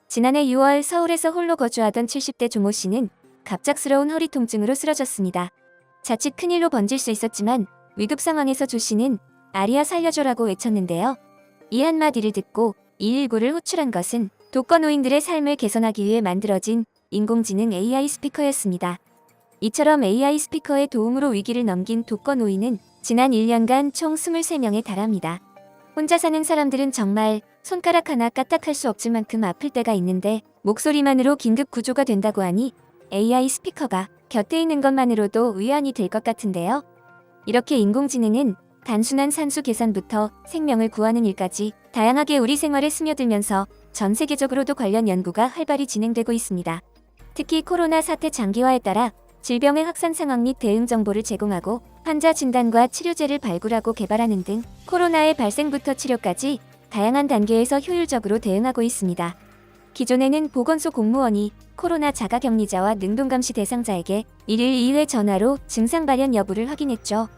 지난해 6월 서울에서 홀로 거주하던 70대 조모 씨는 갑작스러운 허리 통증으로 쓰러졌습니다. 자칫 큰일로 번질 수 있었지만 위급 상황에서 조 씨는 아리야 살려줘라고 외쳤는데요. 이 한마디를 듣고 119를 호출한 것은 독거노인들의 삶을 개선하기 위해 만들어진 인공지능 AI 스피커였습니다. 이처럼 AI 스피커의 도움으로 위기를 넘긴 독거노인은 지난 1년간 총 23명에 달합니다. 혼자 사는 사람들은 정말 손가락 하나 까딱할 수 없을 만큼 아플 때가 있는데 목소리만으로 긴급 구조가 된다고 하니 AI 스피커가 곁에 있는 것만으로도 위안이 될 것 같은데요. 이렇게 인공지능은 단순한 산수 계산부터 생명을 구하는 일까지 다양하게 우리 생활에 스며들면서 전 세계적으로도 관련 연구가 활발히 진행되고 있습니다. 특히 코로나 사태 장기화에 따라 질병의 확산 상황 및 대응 정보를 제공하고 환자 진단과 치료제를 발굴하고 개발하는 등 코로나의 발생부터 치료까지 다양한 단계에서 효율적으로 대응하고 있습니다. 기존에는 보건소 공무원이 코로나 자가격리자와 능동감시 대상자에게 1일 2회 전화로 증상 발현 여부를 확인했죠.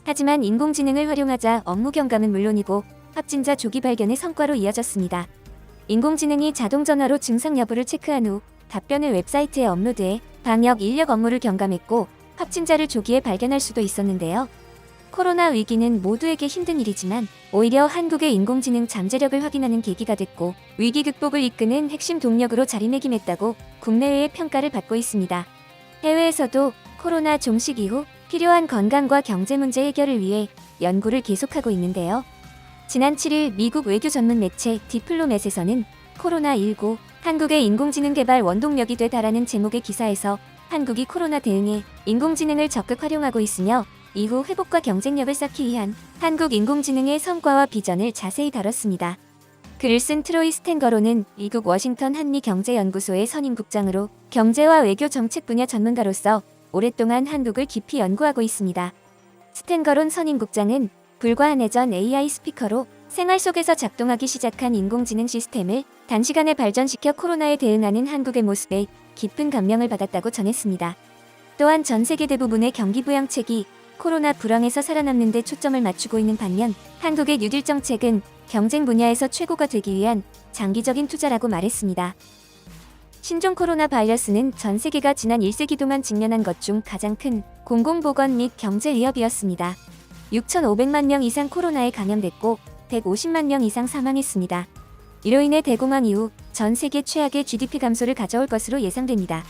하지만 인공지능을 활용하자 업무 경감은 물론이고 확진자 조기 발견의 성과로 이어졌습니다. 인공지능이 자동 전화로 증상 여부를 체크한 후 답변을 웹사이트에 업로드해 방역 인력 업무를 경감했고 확진자를 조기에 발견할 수도 있었는데요. 코로나 위기는 모두에게 힘든 일이지만 오히려 한국의 인공지능 잠재력을 확인하는 계기가 됐고 위기 극복을 이끄는 핵심 동력으로 자리매김했다고 국내외의 평가를 받고 있습니다. 해외에서도 코로나 종식 이후 필요한 건강과 경제 문제 해결을 위해 연구를 계속하고 있는데요. 지난 7일 미국 외교 전문 매체 디플로맷에서는 코로나19 한국의 인공지능 개발 원동력이 되다라는 제목의 기사에서 한국이 코로나 대응에 인공지능을 적극 활용하고 있으며 이후 회복과 경쟁력을 쌓기 위한 한국 인공지능의 성과와 비전을 자세히 다뤘습니다. 글을 쓴 트로이 스탠거로는 미국 워싱턴 한미경제연구소의 선임국장으로 경제와 외교 정책 분야 전문가로서 오랫동안 한국을 깊이 연구하고 있습니다. 스탠거론 선임국장은 불과 한 해 전 AI 스피커로 생활 속에서 작동하기 시작한 인공지능 시스템을 단시간에 발전시켜 코로나에 대응하는 한국의 모습에 깊은 감명을 받았다고 전했습니다. 또한 전 세계 대부분의 경기 부양책이 코로나 불황에서 살아남는 데 초점을 맞추고 있는 반면 한국의 뉴딜 정책은 경쟁 분야에서 최고가 되기 위한 장기적인 투자라고 말했습니다. 신종 코로나 바이러스는 전 세계가 지난 1세기 동안 직면한 것 중 가장 큰 공공보건 및 경제 위협이었습니다. 6,500만 명 이상 코로나에 감염됐고 150만 명 이상 사망했습니다. 이로 인해 대공황 이후 전 세계 최악의 GDP 감소를 가져올 것으로 예상됩니다.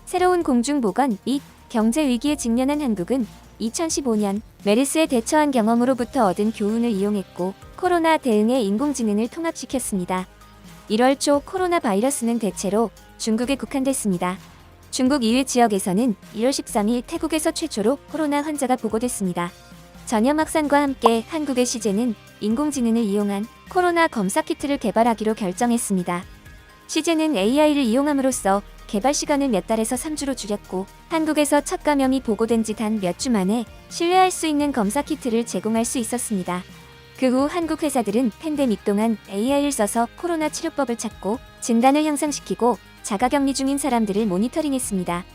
새로운 공중보건 및 경제 위기에 직면한 한국은 2015년 메르스에 대처한 경험으로부터 얻은 교훈을 이용했고 코로나 대응에 인공지능을 통합시켰습니다. 1월 초 코로나 바이러스는 대체로 중국에 국한됐습니다. 중국 이외 지역에서는 1월 13일 태국에서 최초로 코로나 환자가 보고됐습니다. 전염 확산과 함께 한국의 CJ는 인공지능을 이용한 코로나 검사 키트를 개발하기로 결정했습니다. CJ는 AI를 이용함으로써 개발 시간을 몇 달에서 3주로 줄였고 한국에서 첫 감염이 보고된 지 단 몇 주 만에 신뢰할 수 있는 검사 키트를 제공할 수 있었습니다. 그 후 한국 회사들은 팬데믹 동안 AI를 써서 코로나 치료법을 찾고 진단을 향상시키고 자가격리 중인 사람들을 모니터링했습니다.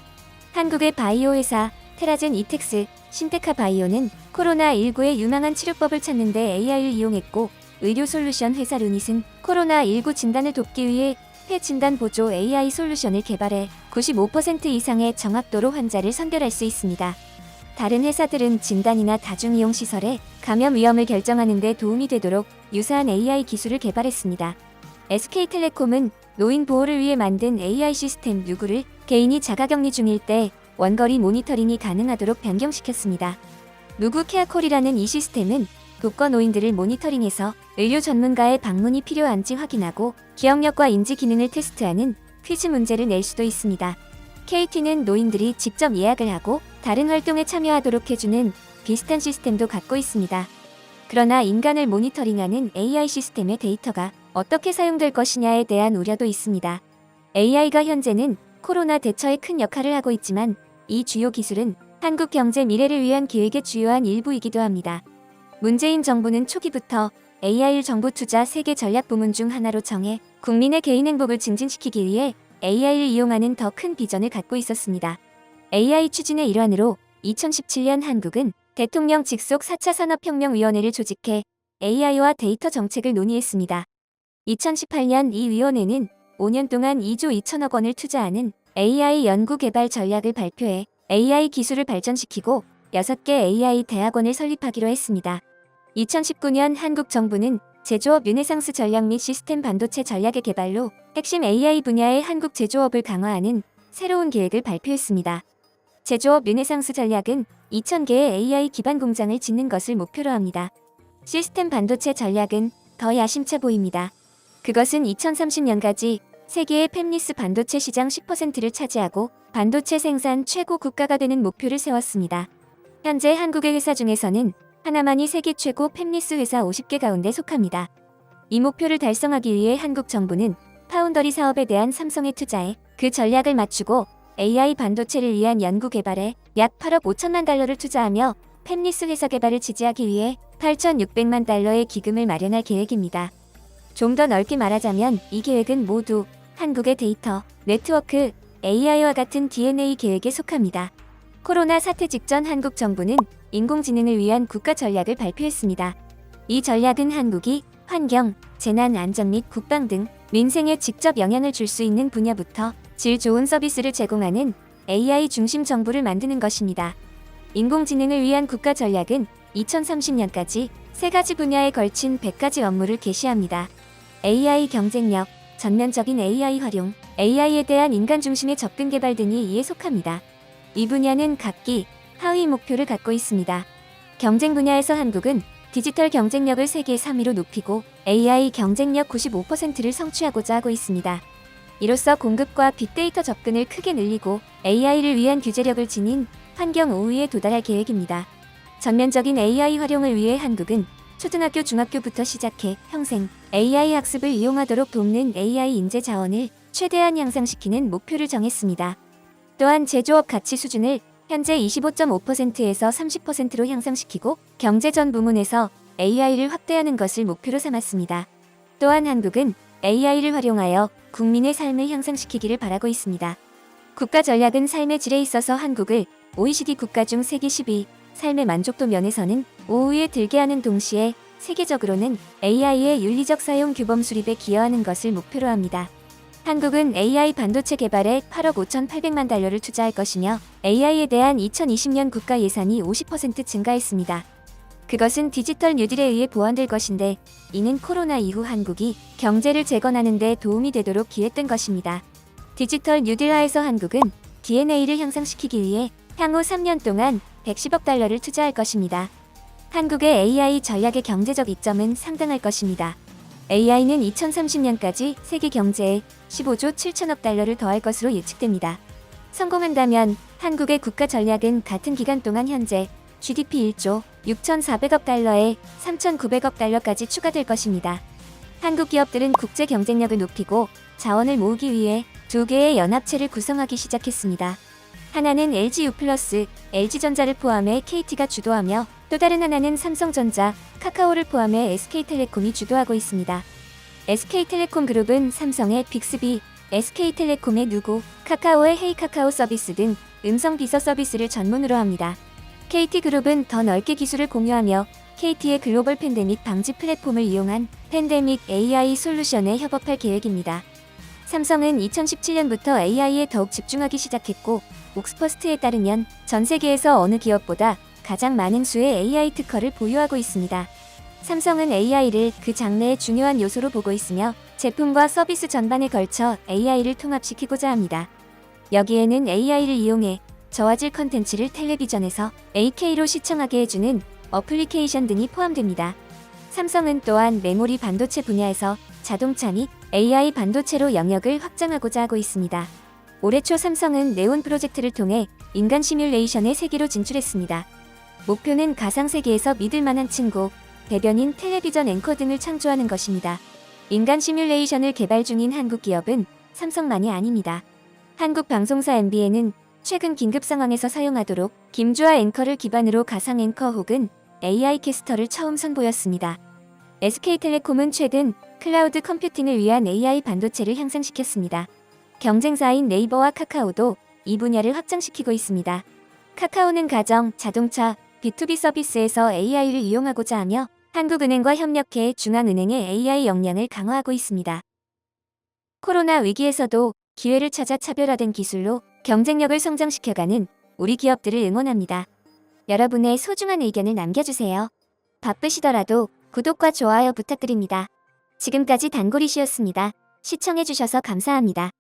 한국의 바이오 회사 테라젠 이텍스 신테카 바이오는 코로나19의 유망한 치료법을 찾는 데 AI를 이용했고 의료 솔루션 회사 루닛은 코로나19 진단을 돕기 위해 폐진단 보조 AI 솔루션을 개발해 95% 이상의 정확도로 환자를 선별할 수 있습니다. 다른 회사들은 진단이나 다중이용 시설에 감염 위험을 결정하는 데 도움이 되도록 유사한 AI 기술을 개발했습니다. SK텔레콤은 노인 보호를 위해 만든 AI 시스템 누구를 개인이 자가격리 중일 때 원거리 모니터링이 가능하도록 변경시켰습니다. 누구 케어콜이라는 이 시스템은 독거노인들을 모니터링해서 의료 전문가의 방문이 필요한지 확인하고 기억력과 인지 기능을 테스트하는 퀴즈 문제를 낼 수도 있습니다. KT는 노인들이 직접 예약을 하고 다른 활동에 참여하도록 해주는 비슷한 시스템도 갖고 있습니다. 그러나 인간을 모니터링하는 AI 시스템의 데이터가 어떻게 사용될 것이냐에 대한 우려도 있습니다. AI가 현재는 코로나 대처에 큰 역할을 하고 있지만 이 주요 기술은 한국 경제 미래를 위한 계획의 주요한 일부이기도 합니다. 문재인 정부는 초기부터 AI 정부 투자 세계 전략 부문 중 하나로 정해 국민의 개인 행복을 증진시키기 위해 AI를 이용하는 더 큰 비전을 갖고 있었습니다. AI 추진의 일환으로 2017년 한국은 대통령 직속 4차 산업혁명위원회를 조직해 AI와 데이터 정책을 논의했습니다. 2018년 이 위원회는 5년 동안 2조 2천억 원을 투자하는 AI 연구 개발 전략을 발표해 AI 기술을 발전시키고 6개 AI 대학원을 설립하기로 했습니다. 2019년 한국 정부는 제조업 르네상스 전략 및 시스템 반도체 전략의 개발로 핵심 AI 분야의 한국 제조업을 강화하는 새로운 계획을 발표했습니다. 제조업 르네상스 전략은 2,000개의 AI 기반 공장을 짓는 것을 목표로 합니다. 시스템 반도체 전략은 더 야심차 보입니다. 그것은 2030년까지 세계의 팹리스 반도체 시장 10%를 차지하고 반도체 생산 최고 국가가 되는 목표를 세웠습니다. 현재 한국의 회사 중에서는 하나만이 세계 최고 팹리스 회사 50개 가운데 속합니다. 이 목표를 달성하기 위해 한국 정부는 파운더리 사업에 대한 삼성에 투자해 그 전략을 맞추고 AI 반도체를 위한 연구 개발에 약 8억 5천만 달러를 투자하며 팹리스 회사 개발을 지지하기 위해 8,600만 달러의 기금을 마련할 계획입니다. 좀 더 넓게 말하자면 이 계획은 모두 한국의 데이터, 네트워크, AI와 같은 DNA 계획에 속합니다. 코로나 사태 직전 한국 정부는 인공지능을 위한 국가 전략을 발표했습니다. 이 전략은 한국이 환경, 재난 안전 및 국방 등 민생에 직접 영향을 줄 수 있는 분야부터 질 좋은 서비스를 제공하는 AI 중심 정부를 만드는 것입니다. 인공지능을 위한 국가 전략은 2030년까지 3가지 분야에 걸친 100가지 업무를 게시합니다. AI 경쟁력, 전면적인 AI 활용, AI에 대한 인간 중심의 접근 개발 등이 이에 속합니다. 이 분야는 각기 하위 목표를 갖고 있습니다. 경쟁 분야에서 한국은 디지털 경쟁력을 세계 3위로 높이고 AI 경쟁력 95%를 성취하고자 하고 있습니다. 이로써 공급과 빅데이터 접근을 크게 늘리고 AI를 위한 규제력을 지닌 환경 5위에 도달할 계획입니다. 전면적인 AI 활용을 위해 한국은 초등학교, 중학교부터 시작해 평생 AI 학습을 이용하도록 돕는 AI 인재 자원을 최대한 향상시키는 목표를 정했습니다. 또한 제조업 가치 수준을 현재 25.5%에서 30%로 향상시키고 경제 전 부문에서 AI를 확대하는 것을 목표로 삼았습니다. 또한 한국은 AI를 활용하여 국민의 삶을 향상시키기를 바라고 있습니다. 국가 전략은 삶의 질에 있어서 한국을 OECD 국가 중 세계 10위, 삶의 만족도 면에서는 5위에 들게 하는 동시에 세계적으로는 AI의 윤리적 사용 규범 수립에 기여하는 것을 목표로 합니다. 한국은 AI 반도체 개발에 8억 5,800만 달러를 투자할 것이며 AI에 대한 2020년 국가 예산이 50% 증가했습니다. 그것은 디지털 뉴딜에 의해 보완될 것인데 이는 코로나 이후 한국이 경제를 재건하는 데 도움이 되도록 기획된 것입니다. 디지털 뉴딜화에서 한국은 DNA를 향상시키기 위해 향후 3년 동안 110억 달러를 투자할 것입니다. 한국의 AI 전략의 경제적 이점은 상당할 것입니다. AI는 2030년까지 세계 경제에 15조 7천억 달러를 더할 것으로 예측됩니다. 성공한다면 한국의 국가 전략은 같은 기간 동안 현재 GDP 1조 6,400억 달러에 3,900억 달러까지 추가될 것입니다. 한국 기업들은 국제 경쟁력을 높이고 자원을 모으기 위해 2개의 연합체를 구성하기 시작했습니다. 하나는 LGU+, LG전자를 포함해 KT가 주도하며 또 다른 하나는 삼성전자, 카카오를 포함해 SK텔레콤이 주도하고 있습니다. SK텔레콤 그룹은 삼성의 빅스비, SK텔레콤의 누구, 카카오의 헤이카카오 서비스 등 음성 비서 서비스를 전문으로 합니다. KT그룹은 더 넓게 기술을 공유하며 KT의 글로벌 팬데믹 방지 플랫폼을 이용한 팬데믹 AI 솔루션에 협업할 계획입니다. 삼성은 2017년부터 AI에 더욱 집중하기 시작했고 옥스퍼스트에 따르면 전 세계에서 어느 기업보다 가장 많은 수의 AI 특허를 보유하고 있습니다. 삼성은 AI를 그 장래의 중요한 요소로 보고 있으며 제품과 서비스 전반에 걸쳐 AI를 통합시키고자 합니다. 여기에는 AI를 이용해 저화질 컨텐츠를 텔레비전에서 8K로 시청하게 해주는 어플리케이션 등이 포함됩니다. 삼성은 또한 메모리 반도체 분야에서 자동차 및 AI 반도체로 영역을 확장하고자 하고 있습니다. 올해 초 삼성은 네온 프로젝트를 통해 인간 시뮬레이션의 세계로 진출했습니다. 목표는 가상세계에서 믿을만한 친구, 대변인, 텔레비전 앵커 등을 창조하는 것입니다. 인간 시뮬레이션을 개발 중인 한국 기업은 삼성만이 아닙니다. 한국 방송사 MBN은 최근 긴급 상황에서 사용하도록 김주아 앵커를 기반으로 가상 앵커 혹은 AI 캐스터를 처음 선보였습니다. SK텔레콤은 최근 클라우드 컴퓨팅을 위한 AI 반도체를 향상시켰습니다. 경쟁사인 네이버와 카카오도 이 분야를 확장시키고 있습니다. 카카오는 가정, 자동차, B2B 서비스에서 AI를 이용하고자 하며 한국은행과 협력해 중앙은행의 AI 역량을 강화하고 있습니다. 코로나 위기에서도 기회를 찾아 차별화된 기술로 경쟁력을 성장시켜가는 우리 기업들을 응원합니다. 여러분의 소중한 의견을 남겨주세요. 바쁘시더라도 구독과 좋아요 부탁드립니다. 지금까지 단골이시였습니다. 시청해주셔서 감사합니다.